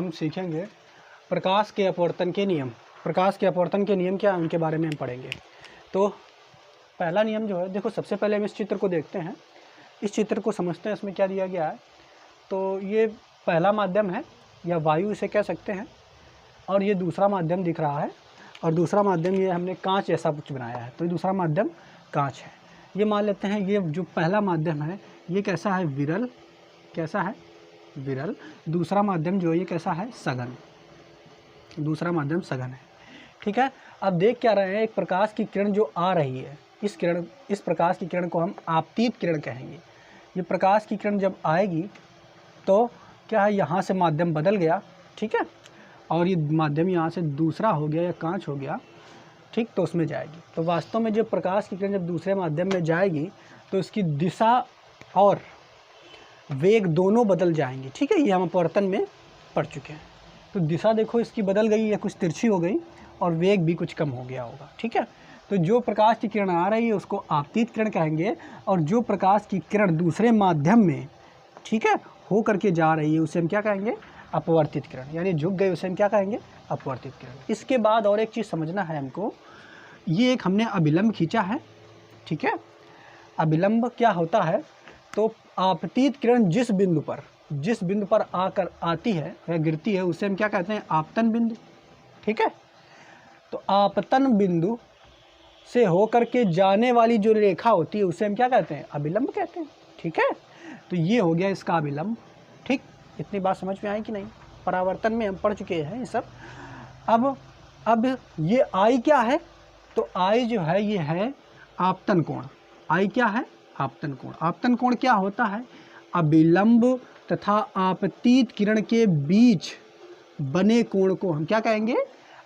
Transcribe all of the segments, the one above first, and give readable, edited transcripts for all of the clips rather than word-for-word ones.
हम सीखेंगे प्रकाश के अपवर्तन के नियम। प्रकाश के अपवर्तन के नियम क्या है उनके बारे में हम पढ़ेंगे। तो पहला नियम जो है, देखो सबसे पहले हम इस चित्र को देखते हैं, इस चित्र को समझते हैं इसमें क्या दिया गया है। तो ये पहला माध्यम है या वायु इसे कह सकते हैं, और ये दूसरा माध्यम दिख रहा है, और दूसरा माध्यम ये हमने कांच ऐसा कुछ बनाया है, तो ये दूसरा माध्यम कांच है। ये मान लेते हैं ये जो पहला माध्यम है ये कैसा है, विरल, कैसा है, विरल। दूसरा माध्यम जो है ये कैसा है, सघन, दूसरा माध्यम सघन है, ठीक है। अब देख क्या रहे हैं, एक प्रकाश की किरण जो आ रही है, इस प्रकाश की किरण को हम आपतित किरण कहेंगे। ये प्रकाश की किरण जब आएगी तो क्या है, यहाँ से माध्यम बदल गया, ठीक है, और ये माध्यम यहाँ से दूसरा हो गया या कांच हो गया, ठीक, तो उसमें जाएगी। तो वास्तव में जब प्रकाश की किरण जब दूसरे माध्यम में जाएगी तो इसकी दिशा और वेग दोनों बदल जाएंगे, ठीक है। ये हम अपवर्तन में पढ़ चुके हैं। तो दिशा देखो इसकी बदल गई या कुछ तिरछी हो गई, और वेग भी कुछ कम हो गया होगा, ठीक है। तो जो प्रकाश की किरण आ रही है उसको आपतित किरण कहेंगे, और जो प्रकाश की किरण दूसरे माध्यम में, ठीक है, हो करके जा रही है उसे हम क्या कहेंगे, अपवर्तित किरण, यानी झुक गए उसे हम क्या कहेंगे, अपवर्तित किरण। इसके बाद और एक चीज़ समझना है हमको, ये एक हमने अभिलंब खींचा है, ठीक है। अभिलंब क्या होता है, तो आपतित किरण जिस बिंदु पर आकर आती है या गिरती है उसे हम क्या कहते हैं, आपतन बिंदु, ठीक है। तो आपतन बिंदु से होकर के जाने वाली जो रेखा होती है उसे हम क्या कहते हैं, अभिलंब कहते हैं, ठीक है। तो ये हो गया इसका अभिलंब, ठीक। इतनी बात समझ में आई कि नहीं, परावर्तन में हम पढ़ चुके हैं ये सब। अब ये आई क्या है, तो आई जो है ये है आपतन कोण। आई क्या है, आपतन कोण। आपतन कोण क्या होता है, अभिलंब तथा आपतित किरण के बीच बने कोण को हम क्या कहेंगे,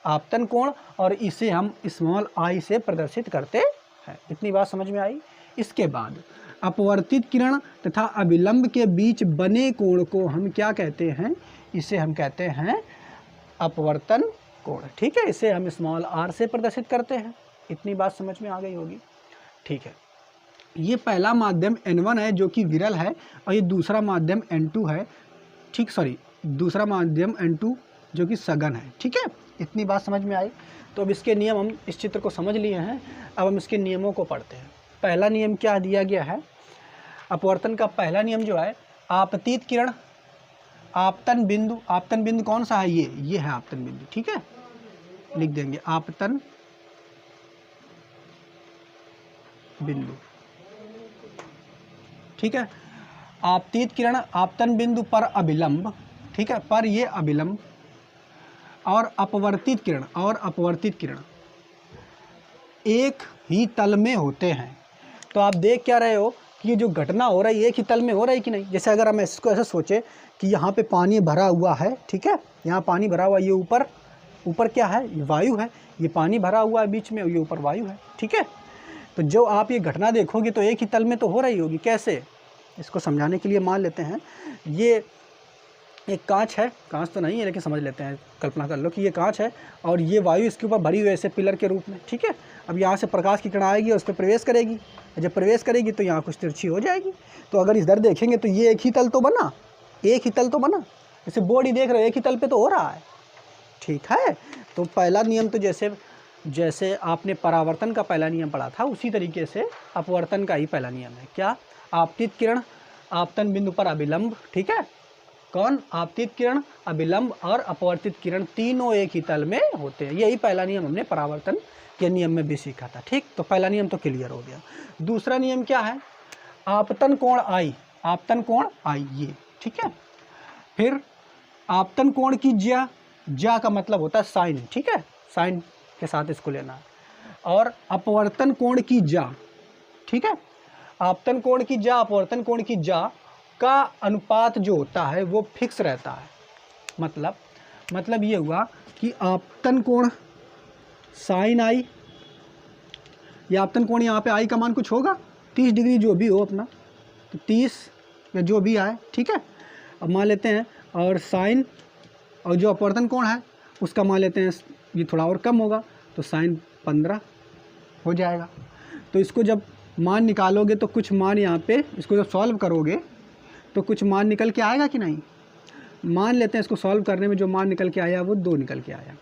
आपतन कोण, और इसे हम स्मॉल आई से प्रदर्शित करते हैं। इतनी बात समझ में आई। इसके बाद अपवर्तित किरण तथा अभिलंब के बीच बने कोण को हम क्या कहते हैं, इसे हम कहते हैं अपवर्तन कोण, ठीक है। इसे हम स्मॉल आर से प्रदर्शित करते हैं। इतनी बात समझ में आ गई होगी, ठीक है। ये पहला माध्यम N1 है जो कि विरल है, और ये दूसरा माध्यम N2 है, ठीक, सॉरी, दूसरा माध्यम N2 जो कि सघन है, ठीक है। इतनी बात समझ में आई। तो अब इसके नियम हम इस चित्र को समझ लिए हैं, अब हम इसके नियमों को पढ़ते हैं। पहला नियम क्या दिया गया है, अपवर्तन का पहला नियम जो है, आपतित किरण आपतन बिंदु, आपतन बिंदु कौन सा है, ये है आपतन बिंदु, ठीक है, लिख देंगे आपतन बिंदु, ठीक है। आपतित किरण आपतन बिंदु पर अभिलंब, ठीक है, पर ये अभिलंब, और अपवर्तित किरण एक ही तल में होते हैं। तो आप देख क्या रहे हो कि ये जो घटना हो रही है एक ही तल में हो रही है कि नहीं। जैसे अगर हम इसको ऐसे सोचे कि यहाँ पे पानी भरा हुआ है, ठीक है, यहाँ पानी भरा हुआ, ये ऊपर क्या है, ये वायु है, ये पानी भरा हुआ है बीच में, ये ऊपर वायु है, ठीक है। तो जो आप ये घटना देखोगे तो एक ही तल में तो हो रही होगी। कैसे, इसको समझाने के लिए मान लेते हैं ये एक कांच है, कांच तो नहीं है लेकिन समझ लेते हैं, कल्पना कर लो कि ये कांच है और ये वायु इसके ऊपर भरी हुई है ऐसे पिलर के रूप में, ठीक है। अब यहाँ से प्रकाश की किरण आएगी और उस पर प्रवेश करेगी, जब प्रवेश करेगी तो यहाँ कुछ तिरछी हो जाएगी। तो अगर इधर देखेंगे तो ये एक ही तल तो बना, एक ही तल तो बना, जैसे बोर्ड ही देख रहे हो एक ही तल पर तो हो रहा है, ठीक है। तो पहला नियम तो जैसे आपने परावर्तन का पहला नियम पढ़ा था उसी तरीके से अपवर्तन का ही पहला नियम है। क्या, आपतित किरण आपतन बिंदु पर अभिलंब, ठीक है, कौन, आपतित किरण, अभिलंब और अपवर्तित किरण तीनों एक ही तल में होते हैं। यही पहला नियम हमने परावर्तन के नियम में भी सीखा था, ठीक। तो पहला नियम तो क्लियर हो गया। दूसरा नियम क्या है, आपतन कोण आई, आपतन कोण आई, ये ठीक है। फिर आपतन कोण की ज्या का मतलब होता है साइन, ठीक है, साइन के साथ इसको लेना है। और अपवर्तन कोण की ज्या, ठीक है, आपतन कोण की ज्या अपवर्तन कोण की ज्या का अनुपात जो होता है वो फिक्स रहता है। मतलब ये हुआ कि आपतन कोण साइन आई, या आपतन कोण यहाँ पे आई का मान कुछ होगा 30 डिग्री जो भी हो अपना, तो 30 या जो भी आए, ठीक है। अब मान लेते हैं, और साइन, और जो अपवर्तन कोण है उसका मान लेते हैं ये थोड़ा और कम होगा, तो साइन 15 हो जाएगा। तो इसको जब मान निकालोगे तो कुछ मान यहाँ पे, इसको जब सॉल्व करोगे तो कुछ मान निकल के आएगा कि नहीं। मान लेते हैं इसको सॉल्व करने में जो मान निकल के आया वो 2 निकल के आया।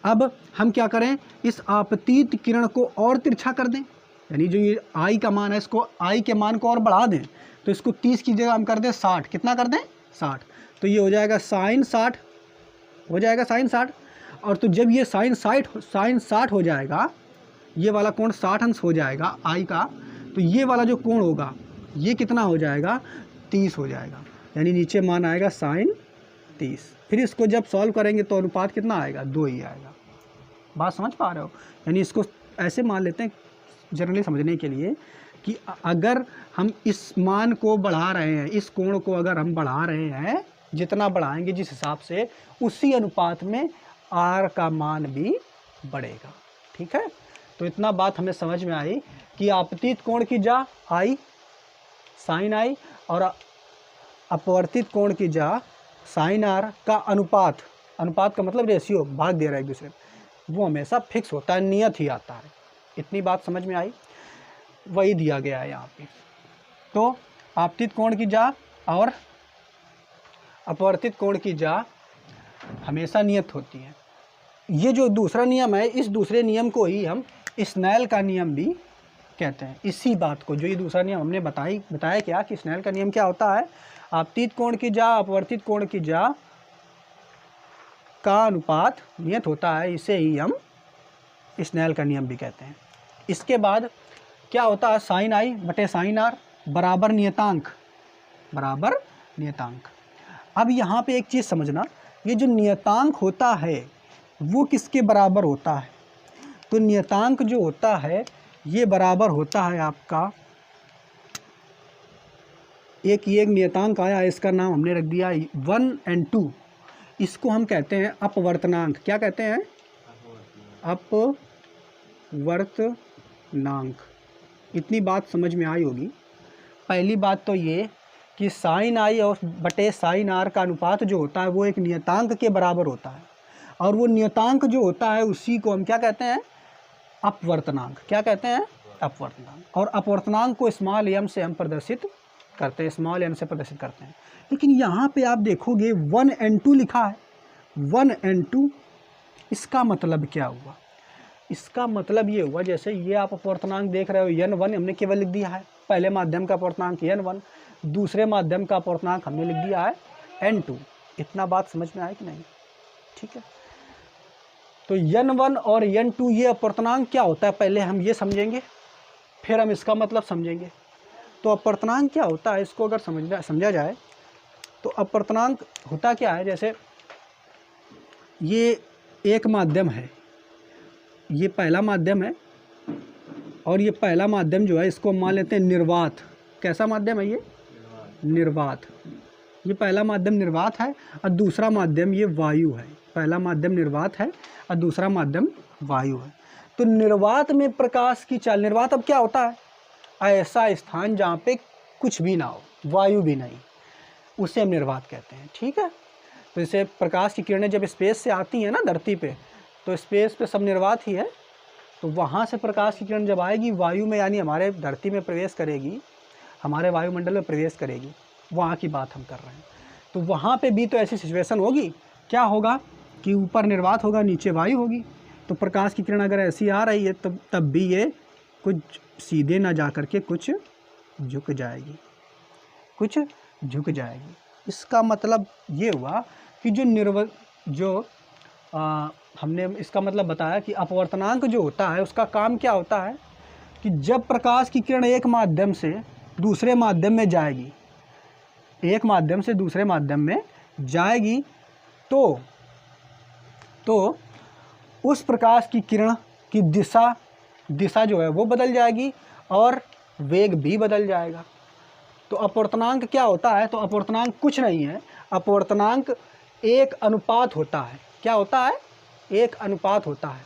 अब हम क्या करें, इस आपतित किरण को और तिरछा कर दें, यानी जो ये आई का मान है इसको, आई के मान को और बढ़ा दें, तो इसको 30 की जगह हम कर दें 60। कितना कर दें? 60। तो ये हो जाएगा साइन 60, हो जाएगा साइन 60। और तो जब ये साइन 60 हो जाएगा, ये वाला कोण 60 अंश हो जाएगा आई का, तो ये वाला जो कोण होगा ये कितना हो जाएगा? 30 हो जाएगा, यानी नीचे मान आएगा साइन 30। फिर इसको जब सॉल्व करेंगे तो अनुपात कितना आएगा? 2 ही आएगा। बात समझ पा रहे हो? यानी इसको ऐसे मान लेते हैं जनरली समझने के लिए कि अगर हम इस मान को बढ़ा रहे हैं, इस कोण को अगर हम बढ़ा रहे हैं, जितना बढ़ाएंगे जिस हिसाब से, उसी अनुपात में आर का मान भी बढ़ेगा। ठीक है, तो इतना बात हमें समझ में आई कि आपतित कोण की जा आई साइन आई और अपवर्तित कोण की जा साइन आर का अनुपात, अनुपात का मतलब रेशियो, भाग दे रहा है एक दूसरे, वो हमेशा फिक्स होता है, नियत ही आता है। इतनी बात समझ में आई, वही दिया गया है यहाँ पे। तो आपतित कोण की जा और अपवर्तित कोण की जा हमेशा नियत होती है। ये जो दूसरा नियम है, इस दूसरे नियम को ही हम स्नेल का नियम भी कहते हैं। इसी बात को, जो ये दूसरा नियम हमने बताया क्या कि स्नेल का नियम क्या होता है, आपतित कोण की जा अपवर्तित कोण की जा का अनुपात नियत होता है, इसे ही हम स्नेल का नियम भी कहते हैं। इसके बाद क्या होता है, साइन आई बटे साइन आर बराबर नियतांक, बराबर नियतांक। अब यहाँ पे एक चीज़ समझना, ये जो नियतांक होता है वो किसके बराबर होता है? तो नियतांक जो होता है ये बराबर होता है आपका, एक नियतांक आया है, इसका नाम हमने रख दिया 1 और 2। इसको हम कहते हैं अपवर्तनांक। क्या कहते हैं? अपवर्तनांक। इतनी बात समझ में आई होगी। पहली बात तो ये कि साइन आई और बटे साइन आर का अनुपात जो होता है वो एक नियतांक के बराबर होता है, और वो नियतांक जो होता है उसी को हम क्या कहते हैं? अपवर्तनांक। क्या कहते हैं? अपवर्तनांक। और अपवर्तनांक को स्मॉल एम से हम प्रदर्शित करते हैं, स्मॉल एम से प्रदर्शित करते हैं। लेकिन यहाँ पे आप देखोगे 1 और 2 लिखा है, 1 और 2। इसका मतलब क्या हुआ? इसका मतलब ये हुआ, जैसे ये आप अपवर्तनांक देख रहे हो n1 हमने केवल लिख दिया है, पहले माध्यम का अपवर्तनांक n1, दूसरे माध्यम का अपवर्तनांक हमने लिख दिया है n2। इतना बात समझ में आया कि नहीं? ठीक है, तो n1 और n2 ये अपवर्तनांक क्या होता है पहले हम ये समझेंगे, फिर हम इसका मतलब समझेंगे। तो अपवर्तनांक क्या होता है, इसको अगर समझा जाए तो अपवर्तनांक होता क्या है, जैसे ये एक माध्यम है, ये पहला माध्यम है, और ये पहला माध्यम जो है इसको मान लेते हैं निर्वात। कैसा माध्यम है ये? निर्वात। ये पहला माध्यम निर्वात है और दूसरा माध्यम ये वायु है। पहला माध्यम निर्वात है और दूसरा माध्यम वायु है। तो निर्वात में प्रकाश की चाल, निर्वात अब क्या होता है? ऐसा स्थान जहाँ पे कुछ भी ना हो, वायु भी नहीं, उसे हम निर्वात कहते हैं। ठीक है, तो जैसे प्रकाश की किरणें जब स्पेस से आती हैं ना धरती पे, तो स्पेस पे सब निर्वात ही है। तो वहाँ से प्रकाश की किरण जब आएगी वायु में, यानी हमारे धरती में प्रवेश करेगी, हमारे वायुमंडल में प्रवेश करेगी, वहाँ की बात हम कर रहे हैं। तो वहाँ पे भी तो ऐसी सिचुएशन होगी, क्या होगा कि ऊपर निर्वात होगा, नीचे वायु होगी। तो प्रकाश की किरण अगर ऐसी आ रही है तब भी ये कुछ सीधे ना जा कर के कुछ झुक जाएगी, कुछ झुक जाएगी। इसका मतलब ये हुआ कि हमने इसका मतलब बताया कि अपवर्तनांक जो होता है उसका काम क्या होता है कि जब प्रकाश की किरण एक माध्यम से दूसरे माध्यम में जाएगी, एक माध्यम से दूसरे माध्यम में जाएगी, तो उस प्रकाश की किरण की दिशा जो है वो बदल जाएगी और वेग भी बदल जाएगा। तो अपवर्तनांक क्या होता है? तो अपवर्तनांक कुछ नहीं है, अपवर्तनांक एक अनुपात होता है। क्या होता है? एक अनुपात होता है।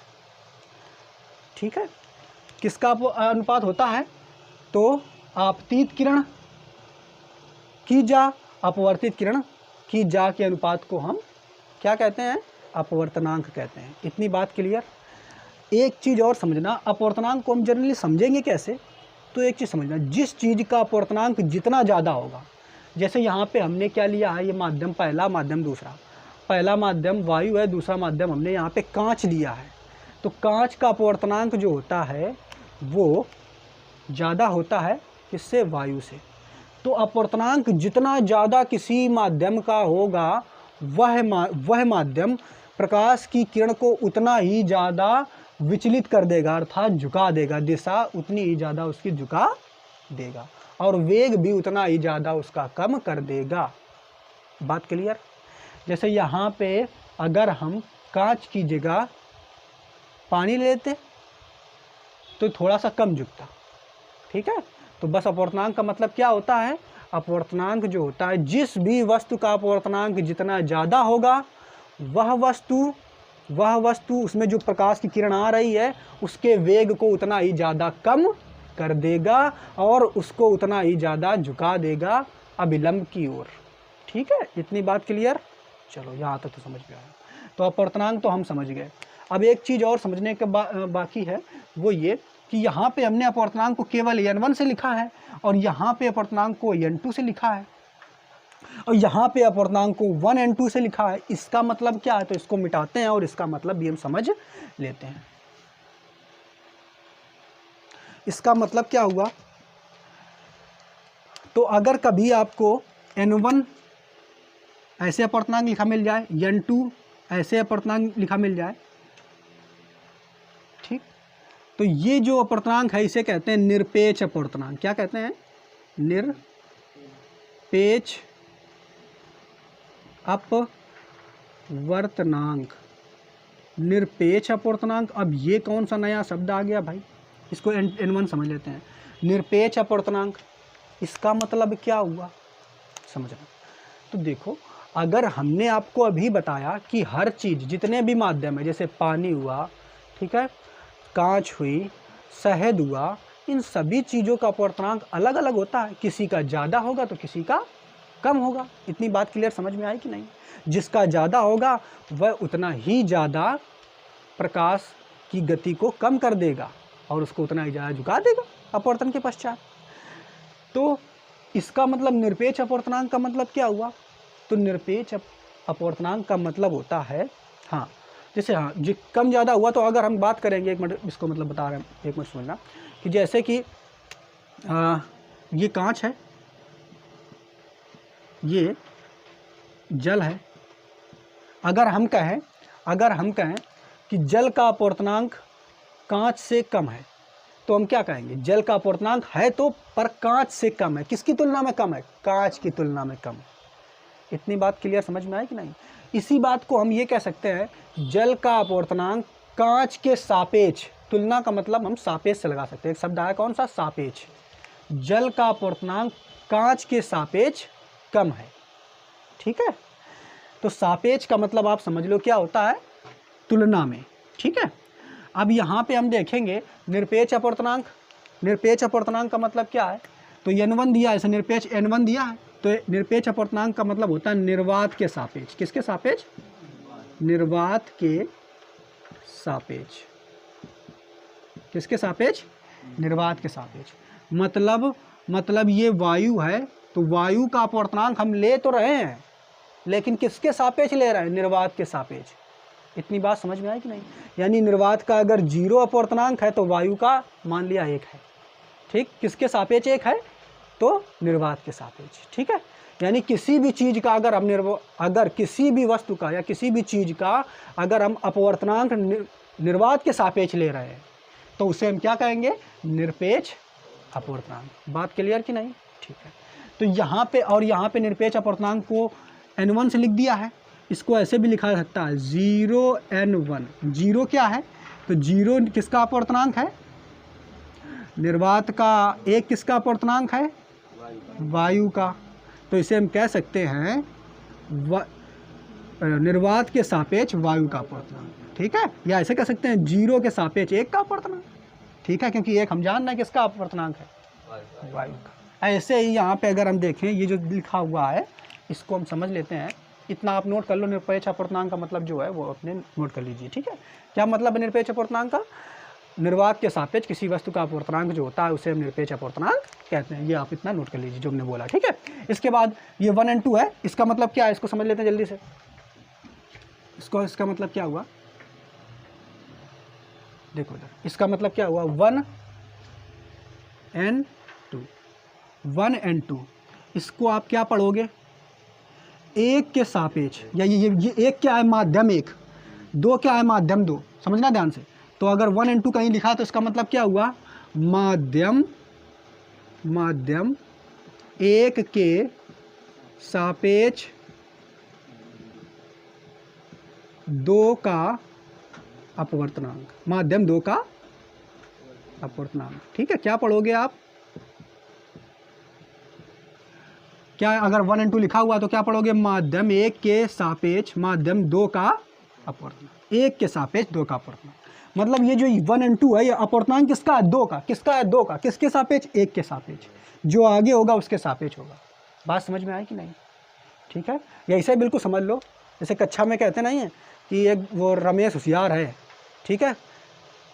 ठीक है, किसका अनुपात होता है? तो आपतित किरण की जा अपवर्तित किरण की जा के अनुपात को हम क्या कहते हैं? अपवर्तनांक कहते हैं। इतनी बात क्लियर। एक चीज़ और समझना, अपवर्तनांक को हम जनरली समझेंगे कैसे? तो एक चीज़ समझना, जिस चीज़ का अपवर्तनांक जितना ज़्यादा होगा, जैसे यहाँ पे हमने क्या लिया है, ये माध्यम पहला, माध्यम दूसरा। पहला माध्यम वायु है, दूसरा माध्यम हमने यहाँ पे कांच लिया है। तो कांच का अपवर्तनांक जो होता है वो ज़्यादा होता है किससे, वायु से। तो अपवर्तनांक जितना ज़्यादा किसी माध्यम का होगा वह माध्यम प्रकाश की किरण को उतना ही ज़्यादा विचलित कर देगा, अर्थात झुका देगा, दिशा उतनी ही ज़्यादा उसकी झुका देगा और वेग भी उतना ही ज़्यादा उसका कम कर देगा। बात क्लियर। जैसे यहाँ पे अगर हम कांच की जगह पानी लेते तो थोड़ा सा कम झुकता, ठीक है। तो बस अपवर्तनांक का मतलब क्या होता है, अपवर्तनांक जो होता है, जिस भी वस्तु का अपवर्तनांक जितना ज़्यादा होगा वह वस्तु उसमें जो प्रकाश की किरण आ रही है उसके वेग को उतना ही ज़्यादा कम कर देगा और उसको उतना ही ज़्यादा झुका देगा अभिलंब की ओर। ठीक है, इतनी बात क्लियर। चलो यहाँ तक तो समझ में आया। तो अपवर्तनांक तो हम समझ गए। अब एक चीज़ और समझने के बाकी है, वो ये कि यहाँ पे हमने अपवर्तनांक को केवल n1 से लिखा है और यहाँ पे अपवर्तनांक को n2 से लिखा है और यहाँ पे अपवर्तनांक को 1n2 से लिखा है। इसका मतलब क्या है, तो इसको मिटाते हैं और इसका मतलब भी हम समझ लेते हैं। इसका मतलब क्या हुआ, तो अगर कभी आपको n1 ऐसे अपवर्तनांक लिखा मिल जाए, n2 ऐसे अपवर्तनांक लिखा मिल जाए, ठीक, तो ये जो अपवर्तनांक है इसे कहते हैं निरपेक्ष अपवर्तनांक। क्या कहते हैं, निरपेक्ष अपवर्तनांक। निरपेक्ष अपवर्तनांक। अब ये कौन सा नया शब्द आ गया भाई, इसको n1 समझ लेते हैं। निरपेक्ष अपवर्तनांक, इसका मतलब क्या हुआ समझना। तो देखो, अगर हमने आपको अभी बताया कि हर चीज़, जितने भी माध्यम है, जैसे पानी हुआ, ठीक है, कांच हुई, शहद हुआ, इन सभी चीज़ों का अपवर्तनांक अलग अलग होता है। किसी का ज़्यादा होगा तो किसी का कम होगा। इतनी बात क्लियर समझ में आई कि नहीं। जिसका ज़्यादा होगा वह उतना ही ज़्यादा प्रकाश की गति को कम कर देगा और उसको उतना ही ज़्यादा झुका देगा अपवर्तन के पश्चात। तो इसका मतलब निरपेक्ष अपवर्तनांक का मतलब क्या हुआ, तो निरपेक्ष अपवर्तनांक का मतलब होता है, हाँ, जैसे हाँ जो कम ज़्यादा हुआ, तो अगर हम बात करेंगे, एक मिनट इसको मतलब बता रहे हैं, एक मिनट सुनना, कि जैसे कि ये कांच है, ये जल है। अगर हम कहें कि जल का अपवर्तनांक कांच से कम है, तो हम क्या कहेंगे, जल का अपवर्तनांक है तो पर कांच से कम है। किसकी तुलना में कम है, कांच की तुलना में कम है। इतनी बात क्लियर समझ में आई कि नहीं। इसी बात को हम ये कह सकते हैं, जल का अपवर्तनांक कांच के सापेक्ष, तुलना का मतलब हम सापेक्ष से लगा सकते हैं। एक शब्द आया कौन सा, सापेक्ष। जल का अपवर्तनांक कांच के सापेक्ष कम है, ठीक है। तो सापेक्ष का मतलब आप समझ लो क्या होता है, तुलना में, ठीक है। अब यहाँ पे हम देखेंगे निरपेक्ष अपवर्तनांक। निरपेक्ष अपवर्तनांक का मतलब क्या है, तो n1 दिया है, ऐसे निरपेक्ष n1 दिया है, तो निरपेक्ष अपवर्तनांक का मतलब होता है निर्वात के सापेक्ष। किसके सापेक्ष, निर्वात के सापेक्ष। किसके सापेक्ष, निर्वात के सापेक्ष। मतलब ये वायु है, तो वायु का अपवर्तनांक हम ले तो रहे हैं, लेकिन किसके सापेक्ष ले रहे हैं, निर्वात के सापेक्ष। इतनी बात समझ में आई कि नहीं। यानी निर्वात का अगर 0 अपवर्तनांक है तो वायु का मान लिया 1 है, ठीक, किसके सापेक्ष 1 है, तो निर्वात के सापेक्ष, ठीक है। यानी किसी भी चीज़ का अगर किसी भी वस्तु का या किसी भी चीज़ का अगर हम अपवर्तनांक निर्वात के सापेक्ष ले रहे हैं तो उसे हम क्या कहेंगे, निरपेक्ष अपवर्तनांक। बात क्लियर कि नहीं, ठीक है। तो यहाँ पे और यहाँ पे निरपेक्ष अपवर्तनांक को n1 से लिख दिया है। इसको ऐसे भी लिखा जा सकता है 0n1। 0 क्या है, तो 0 किसका अपवर्तनांक है, निर्वात का। 1 किसका अपवर्तनांक है, वायु का। तो इसे हम कह सकते हैं निर्वात के सापेक्ष वायु का अपवर्तनांक, ठीक है। या ऐसे कह सकते हैं 0 के सापेक्ष 1 का अपवर्तनांक, ठीक है, क्योंकि 1 हम जान रहे हैं किसका अपवर्तनांक है, वायु का। ऐसे ही यहाँ पे अगर हम देखें, ये जो लिखा हुआ है इसको हम समझ लेते हैं। इतना आप नोट कर लो, निरपेक्ष अपवर्तनांक का मतलब जो है वो अपने नोट कर लीजिए, ठीक है। क्या मतलब है निरपेक्ष अपवर्तनांक का, निर्वात के सापेक्ष किसी वस्तु का अपवर्तनांक जो होता है उसे हम निरपेक्ष अपवर्तनांक कहते हैं। ये आप इतना नोट कर लीजिए जो हमने बोला, ठीक है। इसके बाद ये 1 और 2 है, इसका मतलब क्या है इसको समझ लेते हैं जल्दी से। इसका मतलब क्या हुआ, देखो इधर, इसका मतलब क्या हुआ 1 and 2, 1 and 2, इसको आप क्या पढ़ोगे, एक के सापेक्ष, या ये एक क्या है माध्यम एक, दो क्या है माध्यम दो, समझना ध्यान से। तो अगर 1 and 2 कहीं लिखा तो इसका मतलब क्या हुआ, माध्यम एक के सापेक्ष दो का अपवर्तनांक, माध्यम दो का अपवर्तनांक, ठीक है। क्या पढ़ोगे आप, क्या अगर 1 and 2 लिखा हुआ तो क्या पढ़ोगे, माध्यम एक के सापेक्ष माध्यम दो का अपवर्तनांक, एक के सापेक्ष दो का अपवर्तनांक। मतलब ये जो 1 and 2 है ये अपवर्तनांक किसका है, दो का, किसका है, दो का, किसके सापेक्ष, एक के सापेक्ष, जो आगे होगा उसके सापेक्ष होगा। बात समझ में आई कि नहीं, ठीक है। या इसे बिल्कुल समझ लो, जैसे कक्षा में कहते नहीं है कि एक वो रमेश होशियार है, ठीक है,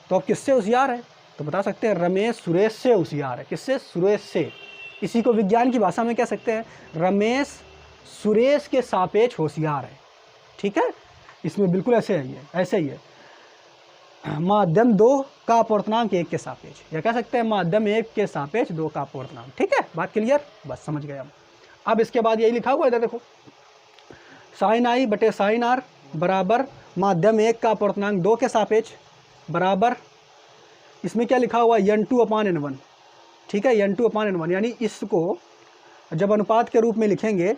तो अब किससे होशियार है, तो बता सकते हैं रमेश सुरेश से होशियार है, किससे, सुरेश से। इसी को विज्ञान की भाषा में कह सकते हैं रमेश सुरेश के सापेक्ष होशियार है, ठीक है। इसमें बिल्कुल ऐसे ही है, माध्यम दो का अपवर्तनांक एक के सापेक्ष, या कह सकते हैं माध्यम एक के सापेक्ष दो का अपवर्तनांक, ठीक है। बात क्लियर, बस समझ गए हम। अब इसके बाद यही लिखा हुआ है इधर देखो, साइन आई बटे साइन आर बराबर माध्यम एक का अपवर्तनांक दो के सापेक्ष बराबर, इसमें क्या लिखा हुआ है, n2/n1, ठीक है, n2/n1, यानी इसको जब अनुपात के रूप में लिखेंगे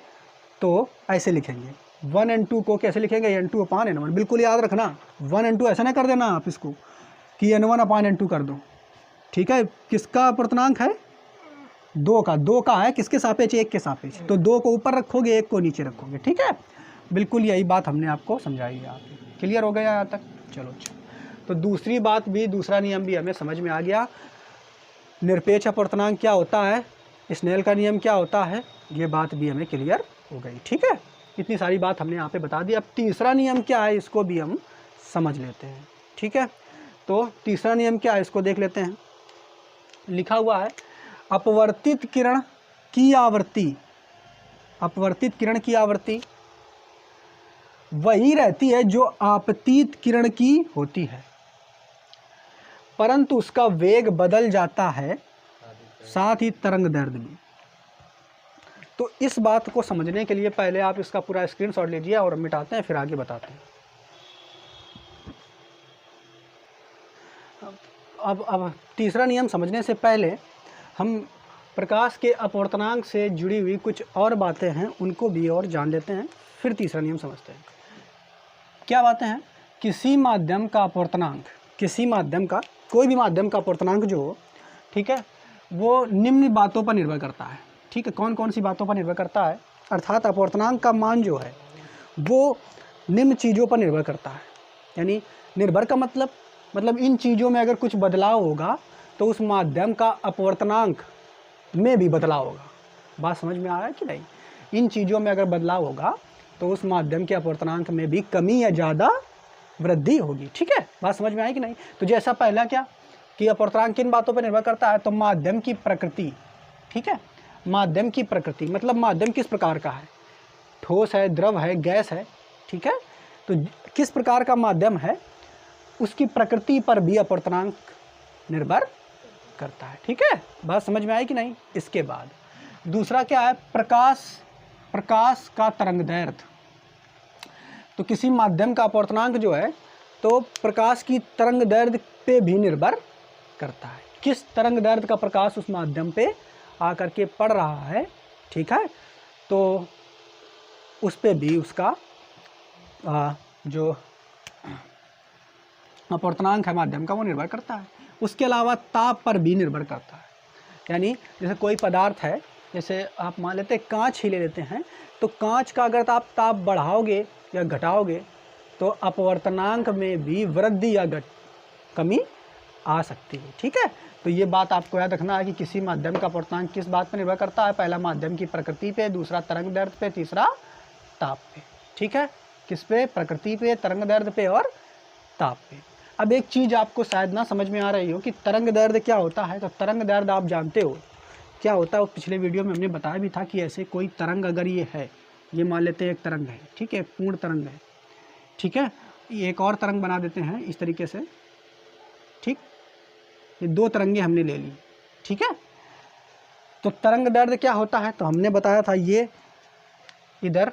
तो ऐसे लिखेंगे, 1 and 2 को कैसे लिखेंगे, n2/n1, बिल्कुल याद रखना, 1 and 2 ऐसा ना कर देना आप इसको कि n1/n2 कर दो, ठीक है। किसका अपवर्तनांक है, दो का है, किसके सापेक्ष, एक के सापेक्ष, तो दो को ऊपर रखोगे एक को नीचे रखोगे, ठीक है। बिल्कुल यही बात हमने आपको समझाई है, आप क्लियर हो गया यहाँ तक, चलो अच्छा। तो दूसरी बात भी, दूसरा नियम भी हमें समझ में आ गया, निरपेक्ष अपवर्तनांक क्या होता है, स्नेल का नियम क्या होता है, ये बात भी हमें क्लियर हो गई, ठीक है। इतनी सारी बात हमने यहाँ पे बता दी। अब तीसरा नियम क्या है इसको भी हम समझ लेते हैं, ठीक है। तो तीसरा नियम क्या है इसको देख लेते हैं, लिखा हुआ है अपवर्तित किरण की आवृत्ति, अपवर्तित किरण की आवृत्ति वही रहती है जो आपतित किरण की होती है, परंतु उसका वेग बदल जाता है, साथ ही तरंग दैर्ध्य भी। तो इस बात को समझने के लिए पहले आप इसका पूरा स्क्रीनशॉट लीजिए और मिटाते हैं, फिर आगे बताते हैं। अब तीसरा नियम समझने से पहले हम प्रकाश के अपवर्तनांक से जुड़ी हुई कुछ और बातें हैं उनको भी और जान लेते हैं, फिर तीसरा नियम समझते हैं। क्या बातें हैं, किसी माध्यम का अपवर्तनांक, किसी माध्यम का, कोई भी माध्यम का अपवर्तनांक जो हो, ठीक है, वो निम्न बातों पर निर्भर करता है, ठीक है। कौन कौन सी बातों पर निर्भर करता है, अर्थात अपवर्तनांक का मान जो है वो निम्न चीज़ों पर निर्भर करता है। यानी निर्भर का मतलब इन चीज़ों में अगर कुछ बदलाव होगा तो उस माध्यम का अपवर्तनांक में भी बदलाव होगा। बात समझ में आ रहा है कि नहीं, इन चीज़ों में अगर बदलाव होगा तो उस माध्यम के अपवर्तनांक में भी कमी या ज़्यादा वृद्धि होगी, ठीक है। बात समझ में आई कि नहीं। तो जैसा पहला क्या कि अपवर्तनांक किन बातों पर निर्भर करता है, तो माध्यम की प्रकृति, ठीक है, माध्यम की प्रकृति मतलब माध्यम किस प्रकार का है, ठोस है, द्रव है, गैस है, ठीक है। तो किस प्रकार का माध्यम है उसकी प्रकृति पर भी अपवर्तनांक निर्भर करता है, ठीक है। बात समझ में आई कि नहीं। इसके बाद दूसरा क्या है, प्रकाश का तरंग दैर्ध्य। तो किसी माध्यम का अपवर्तनांक जो है तो प्रकाश की तरंग दैर्ध्य पे भी निर्भर करता है, किस तरंग दैर्ध्य का प्रकाश उस माध्यम पे आकर के पड़ रहा है, ठीक है, तो उस पे भी उसका जो अपवर्तनांक है माध्यम का वो निर्भर करता है। उसके अलावा ताप पर भी निर्भर करता है। यानी जैसे कोई पदार्थ है, जैसे आप मान लेते हैं कांच ही ले लेते हैं, तो कांच का अगर आप ताप बढ़ाओगे या घटाओगे तो अपवर्तनांक में भी वृद्धि या कमी आ सकती है, ठीक है। तो ये बात आपको याद रखना है कि किसी माध्यम का अपवर्तनांक किस बात पर निर्भर करता है, पहला माध्यम की प्रकृति पे, दूसरा तरंग दैर्ध्य पे, तीसरा ताप पे, ठीक है। किस पे, प्रकृति पे, तरंग दैर्ध्य पे और ताप पे। अब एक चीज़ आपको शायद ना समझ में आ रही हो कि तरंग दैर्ध्य क्या होता है। तो तरंग दैर्ध्य आप जानते हो क्या होता है, वो पिछले वीडियो में हमने बताया भी था कि ऐसे कोई तरंग अगर ये है, ये मान लेते हैं एक तरंग है, ठीक है, पूर्ण तरंग है, ठीक है, ये एक और तरंग बना देते हैं इस तरीके से, ठीक, ये दो तरंगे हमने ले ली, ठीक है। तो तरंग दैर्ध्य क्या होता है, तो हमने बताया था ये इधर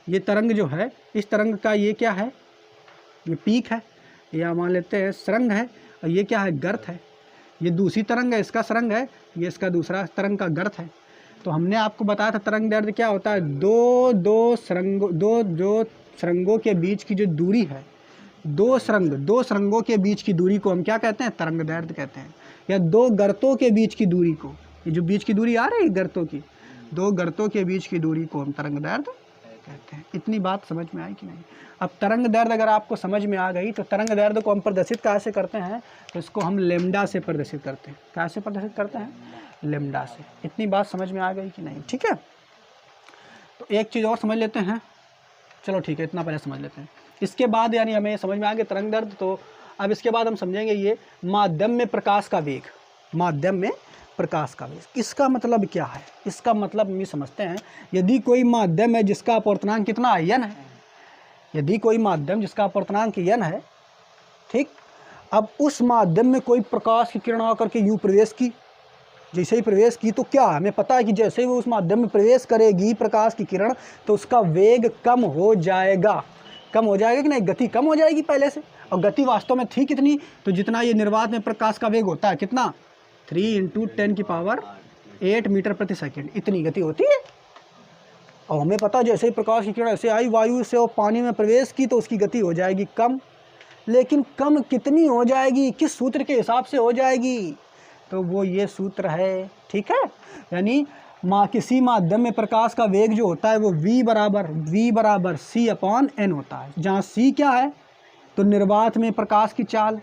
ये तरंग जो है, इस तरंग का ये क्या है, ये पीक है, या मान लेते हैं सरंग है, और ये क्या है, गर्त है। ये दूसरी तरंग है, इसका सरंग है, ये इसका दूसरा तरंग का गर्त है। तो हमने आपको बताया था तरंग दैर्ध्य क्या होता है, दो सरंगों के बीच की जो दूरी है, दो सरंगों के बीच की दूरी को हम क्या कहते हैं, तरंग दैर्ध्य कहते हैं। या दो गर्तों के बीच की दूरी को, ये जो बीच की दूरी आ रही है गर्तों की, दो गर्तों के बीच की दूरी को हम तरंग दैर्ध्य कहते हैं। इतनी बात समझ में आई कि नहीं। अब तरंग दैर्ध्य अगर आपको समझ में आ गई, तो तरंग दैर्ध्य को हम प्रदर्शित कैसे करते हैं, तो इसको हम लेमडा से प्रदर्शित करते हैं। कैसे प्रदर्शित करते हैं, लेमडा से। इतनी बात समझ में आ गई कि नहीं, ठीक है। तो एक चीज़ और समझ लेते हैं, चलो ठीक है, इतना पहले समझ लेते हैं। इसके बाद यानी हमें समझ में आ गया तरंग दैर्ध्य। तो अब इसके बाद हम समझेंगे ये माध्यम में प्रकाश का वेग, माध्यम में प्रकाश का वेग, इसका मतलब क्या है। इसका मतलब हम ये समझते हैं, यदि कोई माध्यम है जिसका अपवर्तनांक कितना है, n है, यदि कोई माध्यम जिसका अपवर्तनांक n है, ठीक, अब उस माध्यम में कोई प्रकाश की किरण आकर के यूँ प्रवेश की, जैसे ही प्रवेश की तो क्या हमें पता है कि जैसे ही वो उस माध्यम में प्रवेश करेगी प्रकाश की किरण, तो उसका वेग कम हो जाएगा। कम हो जाएगा कि नहीं, गति कम हो जाएगी पहले से। और गति वास्तव में थी कितनी, तो जितना ये निर्वात में प्रकाश का वेग होता है, कितना, 3 × 10⁸ मीटर प्रति सेकेंड, इतनी गति होती है। और हमें पता है जैसे ही प्रकाश की किरण ऐसे आई वायु से और पानी में प्रवेश की, तो उसकी गति हो जाएगी कम। लेकिन कम कितनी हो जाएगी, किस सूत्र के हिसाब से हो जाएगी, तो वो ये सूत्र है, ठीक है। यानी किसी माध्यम में प्रकाश का वेग जो होता है वो v बराबर c/n होता है, जहाँ c क्या है, तो निर्वात में प्रकाश की चाल,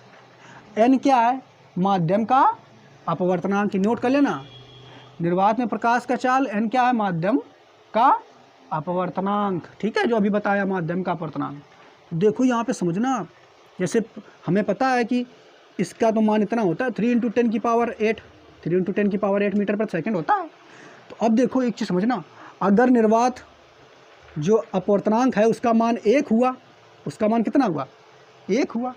n क्या है, माध्यम का अपवर्तनांक, नोट कर लेना, निर्वात में प्रकाश का चाल, n क्या है, माध्यम का अपवर्तनांक, ठीक है, जो अभी बताया माध्यम का अपवर्तनांक। देखो यहाँ पे समझना, जैसे हमें पता है कि इसका तो मान इतना होता है 3 × 10⁸ मीटर प्रति सेकेंड होता है। तो अब देखो एक चीज़ समझना, अगर निर्वात जो अपवर्तनांक है उसका मान 1 हुआ, उसका मान कितना हुआ, 1 हुआ,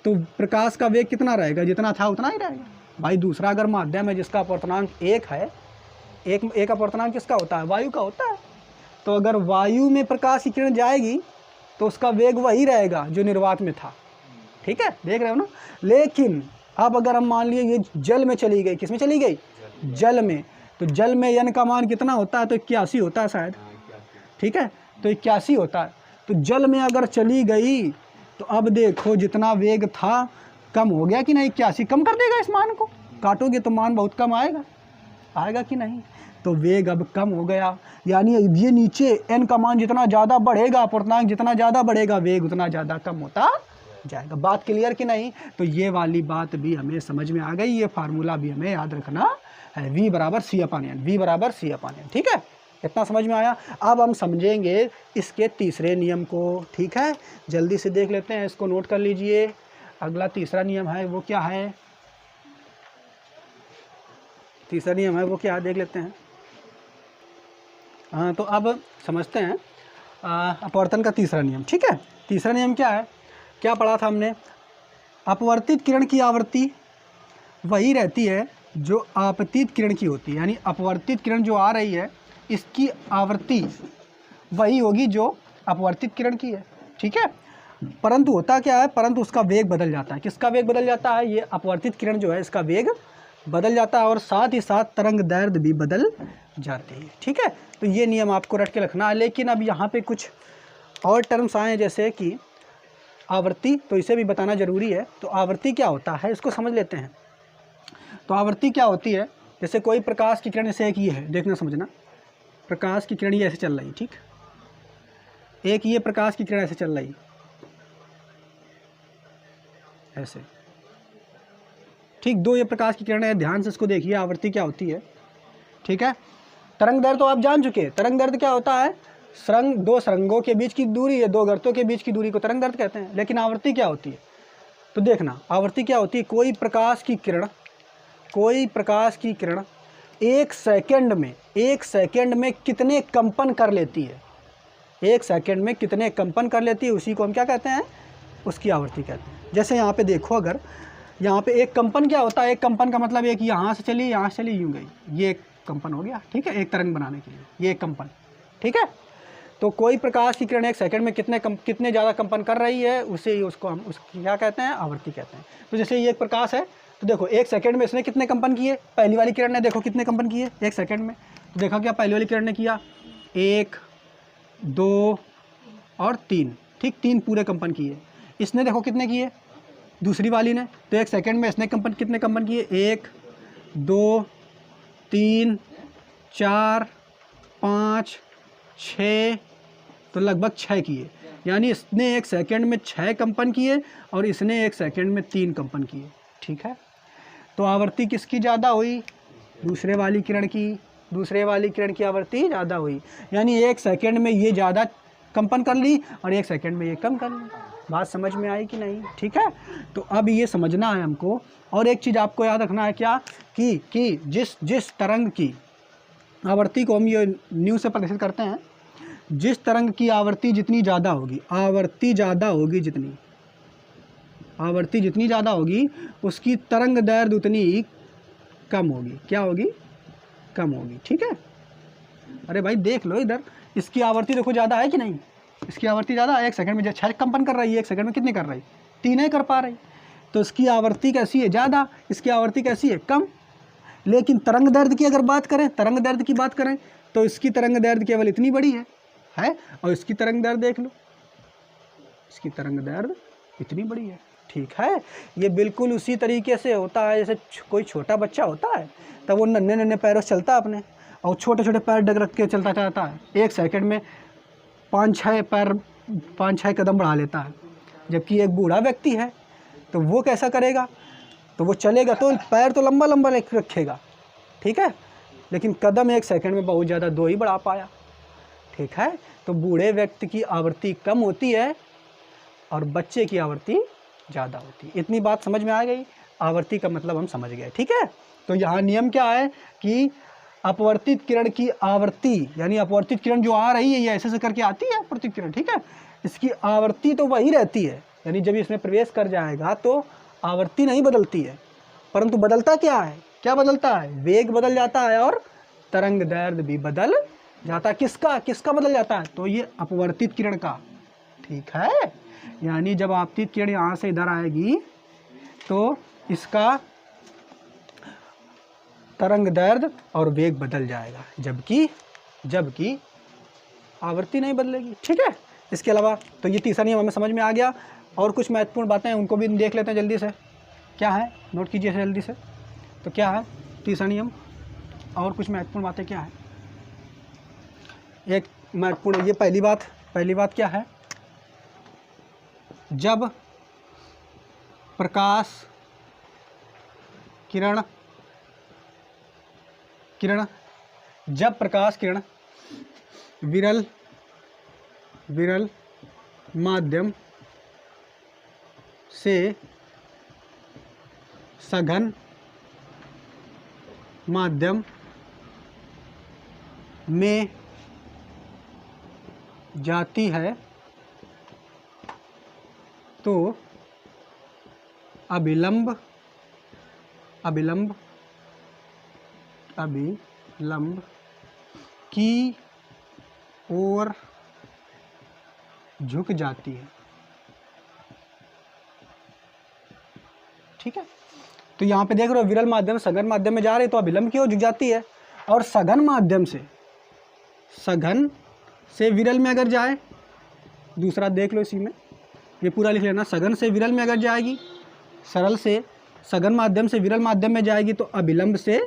तो प्रकाश का वेग कितना रहेगा, जितना था उतना ही रहेगा। भाई दूसरा अगर माध्यम है जिसका अपवर्तनांक 1 है, एक अपवर्तनांक किसका होता है, वायु का होता है, तो अगर वायु में प्रकाश की किरण जाएगी तो उसका वेग वही रहेगा जो निर्वात में था, ठीक है, देख रहे हो ना। लेकिन अब अगर हम मान लिए ये जल में चली गई, किस में चली गई, जल में, तो जल में n का मान कितना होता है, तो 81 होता है शायद, ठीक है, तो 81 होता है। तो जल में अगर चली गई तो अब देखो जितना वेग था कम हो गया कि नहीं, 81 कम कर देगा, इस मान को काटोगे तो मान बहुत कम आएगा कि नहीं, तो वेग अब कम हो गया। यानी ये नीचे n का मान जितना ज़्यादा बढ़ेगा, अपवर्तनांक जितना ज़्यादा बढ़ेगा, वेग उतना ज़्यादा कम होता जाएगा। बात क्लियर कि नहीं, तो ये वाली बात भी हमें समझ में आ गई, ये फार्मूला भी हमें याद रखना है, v बराबर c/n, ठीक है, इतना समझ में आया। अब हम समझेंगे इसके तीसरे नियम को, ठीक है, जल्दी से देख लेते हैं, इसको नोट कर लीजिए। अगला तीसरा नियम है वो क्या है, तीसरा नियम है वो क्या है, देख लेते हैं। हाँ, तो अब समझते हैं अपवर्तन का तीसरा नियम, ठीक है। तीसरा नियम क्या है, क्या पढ़ा था हमने, अपवर्तित किरण की आवृत्ति वही रहती है जो आपतित किरण की होती है। यानी अपवर्तित किरण जो आ रही है इसकी आवृत्ति वही होगी जो अपवर्तित किरण की है, ठीक है। परंतु होता क्या है, परंतु उसका वेग बदल जाता है। किसका वेग बदल जाता है, ये अपवर्तित किरण जो है इसका वेग बदल जाता है, और साथ ही साथ तरंग दैर्ध्य भी बदल जाती है, ठीक है। तो ये नियम आपको रट के रखना है। लेकिन अब यहाँ पे कुछ और टर्म्स आए जैसे कि आवृत्ति, तो इसे भी बताना जरूरी है। तो आवृत्ति क्या होता है इसको समझ लेते हैं। तो आवृत्ति क्या होती है, जैसे कोई प्रकाश की किरण, जैसे एक ये है, देखना समझना, प्रकाश की किरण ये ऐसे चल रही, ठीक, एक ये प्रकाश की किरण ऐसे चल रही, ऐसे, ठीक, दो ये प्रकाश की किरण है, ध्यान से इसको देखिए, आवृत्ति क्या होती है, ठीक है। तरंग दैर्ध्य तो आप जान चुके हैं, तरंग दैर्ध्य क्या होता है, दो सुरंगों के बीच की दूरी है, दो गर्तों के बीच की दूरी को तरंग दैर्ध्य कहते हैं। लेकिन आवृत्ति क्या होती है? तो देखना, आवृत्ति क्या होती है? कोई प्रकाश की किरण एक सेकंड में कितने कंपन कर लेती है, एक सेकंड में कितने कंपन कर लेती है, उसी को हम क्या कहते हैं? उसकी आवृत्ति कहते हैं। जैसे यहाँ पे देखो, अगर यहाँ पे एक कंपन क्या होता है? एक कंपन का मतलब एक यहाँ से चली, यहाँ से चली, यूँ गई, ये एक कंपन हो गया, ठीक है, एक तरंग बनाने के लिए ये एक कंपन, ठीक है। तो कोई प्रकाश की किरण एक सेकंड में कितने ज़्यादा कंपन कर रही है, उसको हम उसकी क्या कहते हैं? आवृत्ति कहते हैं। तो जैसे ये एक प्रकाश है, तो देखो एक सेकंड में इसने कितने कंपन किए? पहली वाली किरण ने देखो कितने कंपन किए एक सेकंड में। तो देखा क्या पहली वाली किरण ने किया? 1, 2 और 3, ठीक, 3 पूरे कंपन किए। इसने देखो कितने किए? दूसरी वाली ने। तो एक सेकंड में इसने कितने कंपन किए? 1, 2, 3, 4, 5, 6, तो लगभग 6 किए। यानी इसने एक सेकंड में 6 कंपन किए और इसने एक सेकंड में 3 कंपन किए, ठीक है। तो आवृत्ति किसकी ज़्यादा हुई? दूसरे वाली किरण की आवृत्ति ज़्यादा हुई। यानी एक सेकंड में ये ज़्यादा कंपन कर ली और एक सेकंड में ये कम कर ली। बात समझ में आई कि नहीं? ठीक है। तो अब ये समझना है हमको। और एक चीज़ आपको याद रखना है, क्या कि जिस तरंग की आवृत्ति को हम ये न्यू से प्रदर्शित करते हैं, जिस तरंग की आवृत्ति जितनी ज़्यादा होगी, आवृत्ति जितनी ज़्यादा होगी उसकी तरंग दैर्ध्य उतनी कम होगी। क्या होगी? कम होगी, ठीक है। अरे भाई देख लो इधर, इसकी आवृत्ति देखो ज़्यादा है कि नहीं? इसकी आवृत्ति ज़्यादा है, एक सेकंड में 6 कंपन कर रही है, एक सेकंड में कितने कर रही? 3 ही कर पा रही। तो इसकी आवृत्ति कैसी है? ज़्यादा। इसकी आवृत्ति कैसी है? कम। लेकिन तरंग दैर्ध्य की अगर बात करें, तो इसकी तरंग दैर्ध्य केवल इतनी बड़ी है। और इसकी तरंग दैर्ध्य देख लो, इसकी तरंग दैर्ध्य इतनी बड़ी है, ठीक है। ये बिल्कुल उसी तरीके से होता है जैसे कोई छोटा बच्चा होता है, तब वो नन्हे पैरों से चलता है अपने, और छोटे छोटे पैर डग रख के चलता चाहता है, एक सेकंड में 5-6 कदम बढ़ा लेता है। जबकि एक बूढ़ा व्यक्ति है तो वो कैसा करेगा? तो वो चलेगा तो पैर तो लंबा लंबा रखेगा, ठीक है, लेकिन कदम एक सेकंड में बहुत ज़्यादा 2 ही बढ़ा पाया, ठीक है। तो बूढ़े व्यक्ति की आवृत्ति कम होती है और बच्चे की आवृत्ति ज़्यादा होती है। इतनी बात समझ में आ गई? आवृत्ति का मतलब हम समझ गए, ठीक है। तो यहाँ नियम क्या है कि अपवर्तित किरण की आवृत्ति, यानी अपवर्तित किरण जो आ रही है, ये ऐसे करके आती है अपवर्तित किरण, ठीक है, इसकी आवृत्ति तो वही रहती है। यानी जब इसमें प्रवेश कर जाएगा तो आवृत्ति नहीं बदलती है, परंतु बदलता क्या है? क्या बदलता है? वेग बदल जाता है और तरंग दैर्ध्य भी बदल जाता है। किसका बदल जाता है? तो ये अपवर्तित किरण का, ठीक है। यानी जब आपतित किरण यहाँ से इधर आएगी तो इसका तरंग दैर्ध्य और वेग बदल जाएगा, जबकि आवृत्ति नहीं बदलेगी, ठीक है। इसके अलावा तो ये तीसरा नियम हमें समझ में आ गया। और कुछ महत्वपूर्ण बातें हैं, उनको भी देख लेते हैं जल्दी से। क्या है? नोट कीजिए जल्दी से। तो क्या है तीसरा नियम? और कुछ महत्वपूर्ण बातें क्या है? एक महत्वपूर्ण, ये पहली बात क्या है? जब प्रकाश किरण विरल माध्यम से सघन माध्यम में जाती है तो अभिलंब की ओर झुक जाती है, ठीक है। तो यहाँ पे देख रहे हो, विरल माध्यम सघन माध्यम में जा रही तो अभिलंब की ओर झुक जाती है। और सघन माध्यम से विरल में अगर जाए, दूसरा देख लो, इसी में ये पूरा लिख लेना। सघन से विरल में अगर जाएगी, सरल से सघन माध्यम से विरल माध्यम में जाएगी तो अभिलंब से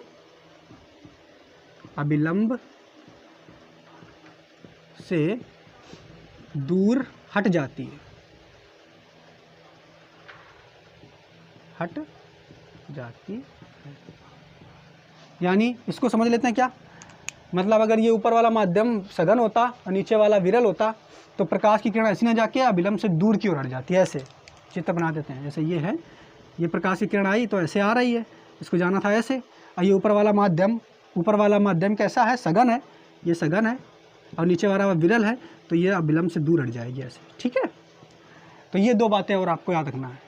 दूर हट जाती है, यानी इसको समझ लेते हैं क्या? मतलब अगर ये ऊपर वाला माध्यम सघन होता और नीचे वाला विरल होता तो प्रकाश की किरण ऐसी ना जाके अभिलंब से दूर की ओर हट जाती है। ऐसे चित्र बना देते हैं, जैसे ये है, ये प्रकाश की किरण आई तो ऐसे आ रही है, इसको जाना था ऐसे, और ये ऊपर वाला माध्यम कैसा है, सघन है, ये सघन है और नीचे वाला विरल है, तो ये अभिलंब से दूर हट जाएगी ऐसे। ठीक है, तो ये दो बातें और आपको याद रखना है।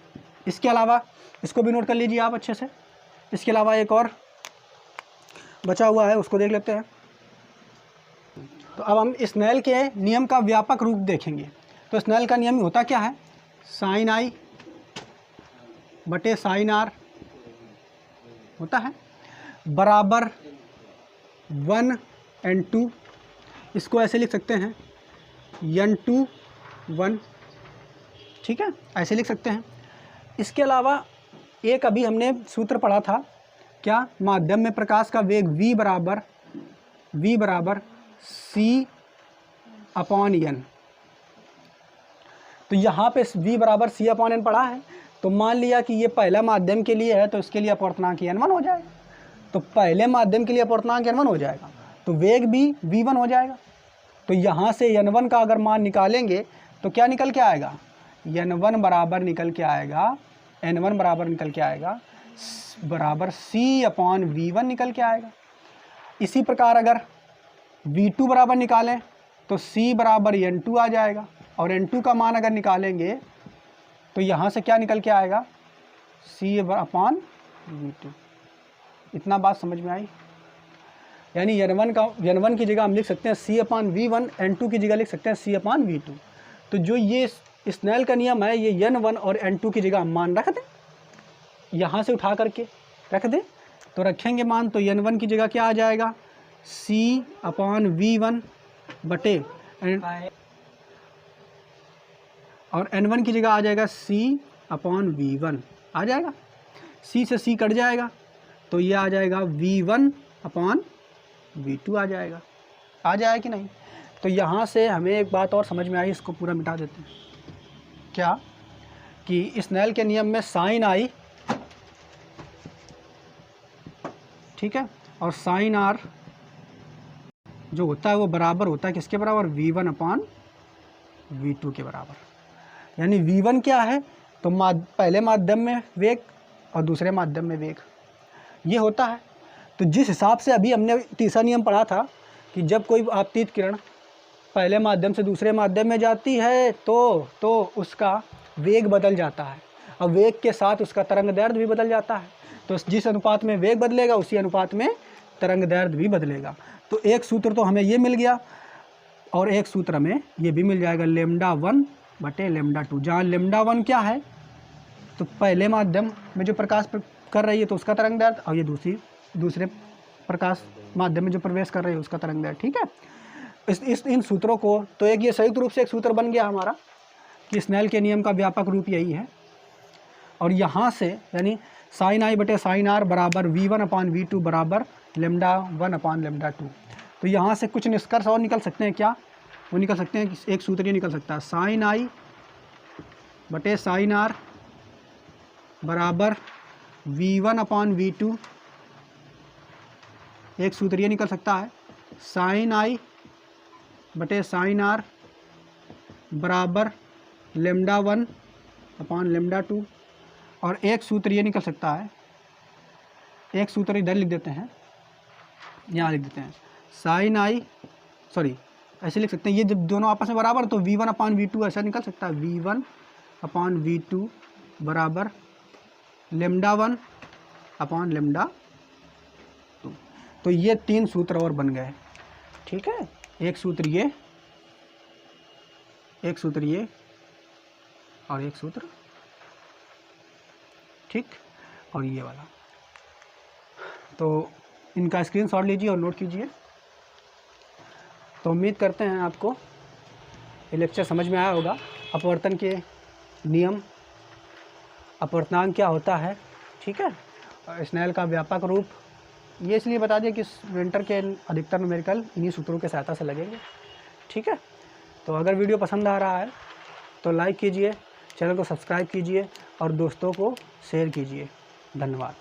इसके अलावा इसको भी नोट कर लीजिए आप अच्छे से। इसके अलावा एक और बचा हुआ है, उसको देख लेते हैं। तो अब हम स्नेल के नियम का व्यापक रूप देखेंगे। तो स्नेल का नियम होता क्या है, साइन आई बटे साइन आर होता है बराबर 1n2, इसको ऐसे लिख सकते हैं n2 1, ठीक है, ऐसे लिख सकते हैं। इसके अलावा एक अभी हमने सूत्र पढ़ा था, क्या, माध्यम में प्रकाश का वेग v बराबर c/n। तो यहाँ पे v बराबर c/n पढ़ा है, तो मान लिया कि ये पहला माध्यम के लिए है तो इसके लिए अपवर्तनांक n1 हो जाएगा। तो पहले माध्यम के लिए अपवर्तनांक n1 हो जाएगा तो वेग भी v1 हो जाएगा। तो यहाँ से n1 का अगर मान निकालेंगे तो क्या निकल के आएगा, n1 बराबर निकल के आएगा, n1 बराबर निकल के आएगा बराबर c/v1 निकल के आएगा। इसी प्रकार अगर v2 बराबर निकालें तो c बराबर n2 आ जाएगा, और n2 का मान अगर निकालेंगे तो यहाँ से क्या निकल के आएगा, c/v2। इतना बात समझ में आई? यानी n1 की जगह हम लिख सकते हैं c/v1, n2 की जगह लिख सकते हैं c/v2। तो जो ये स्नेल का नियम है, ये n1 और n2 की जगह हम मान रख दें, यहाँ से उठा करके रख दें, तो रखेंगे मान, तो n1 की जगह क्या आ जाएगा, c/v1 बटे, और n1 की जगह आ जाएगा c/v1 आ जाएगा, c से c कट जाएगा तो ये आ जाएगा v1/v2 आ जाएगा कि नहीं? तो यहाँ से हमें एक बात और समझ में आई, इसको पूरा मिटा देते हैं। क्या, कि स्नेल के नियम में साइन आई, ठीक है, और साइन आर जो होता है वो बराबर होता है किसके बराबर, v1/v2 के बराबर। यानी v1 क्या है, तो पहले माध्यम में वेग और दूसरे माध्यम में वेग, ये होता है। तो जिस हिसाब से अभी हमने तीसरा नियम पढ़ा था कि जब कोई आपतित किरण पहले माध्यम से दूसरे माध्यम में जाती है तो उसका वेग बदल जाता है, और वेग के साथ उसका तरंग दैर्ध्य भी बदल जाता है। तो जिस अनुपात में वेग बदलेगा उसी अनुपात में तरंग दैर्ध्य भी बदलेगा। तो एक सूत्र तो हमें ये मिल गया, और एक सूत्र हमें ये भी मिल जाएगा λ1 बटे λ2, जहाँ λ1 क्या है, तो पहले माध्यम में जो प्रकाश कर रही है तो उसका तरंग दैर्ध्य, और ये दूसरे प्रकाश माध्यम में जो प्रवेश कर रही है उसका तरंग दैर्ध्य। ठीक है, इन सूत्रों को, तो एक ये संयुक्त रूप से एक सूत्र बन गया हमारा कि स्नेल के नियम का व्यापक रूप यही है। और यहाँ से यानी साइन आई बटे साइन आर बराबर v1/v2 बराबर λ1/λ2। तो यहाँ से कुछ निष्कर्ष और निकल सकते हैं, क्या वो निकल सकते हैं, एक सूत्र ये निकल सकता है, साइन आई बटे साइन आर बराबर v1/v2। एक सूत्र ये निकल सकता है, साइन आई बटे साइन आर बराबर λ1/λ2। और एक सूत्र ये निकल सकता है, एक सूत्र इधर लिख देते हैं, यहाँ लिख देते हैं, साइन आई, सॉरी ऐसे लिख सकते हैं, ये जब दोनों आपस में बराबर तो v1/v2 ऐसा निकल सकता है, v1/v2 बराबर λ1/λ2। तो ये तीन सूत्र और बन गए। ठीक है, एक सूत्र ये, एक सूत्र ये, और एक सूत्र, ठीक, और ये वाला। तो इनका स्क्रीनशॉट लीजिए और नोट कीजिए। तो उम्मीद करते हैं आपको ये लेक्चर समझ में आया होगा। अपवर्तन के नियम, अपवर्तनांक क्या होता है, ठीक है, और स्नेल का व्यापक रूप, ये इसलिए बता दिया कि विंटर के अधिकतर न्यूमेरिकल इन्हीं सूत्रों की सहायता से लगेंगे। ठीक है, तो अगर वीडियो पसंद आ रहा है तो लाइक कीजिए, चैनल को सब्सक्राइब कीजिए और दोस्तों को शेयर कीजिए। धन्यवाद।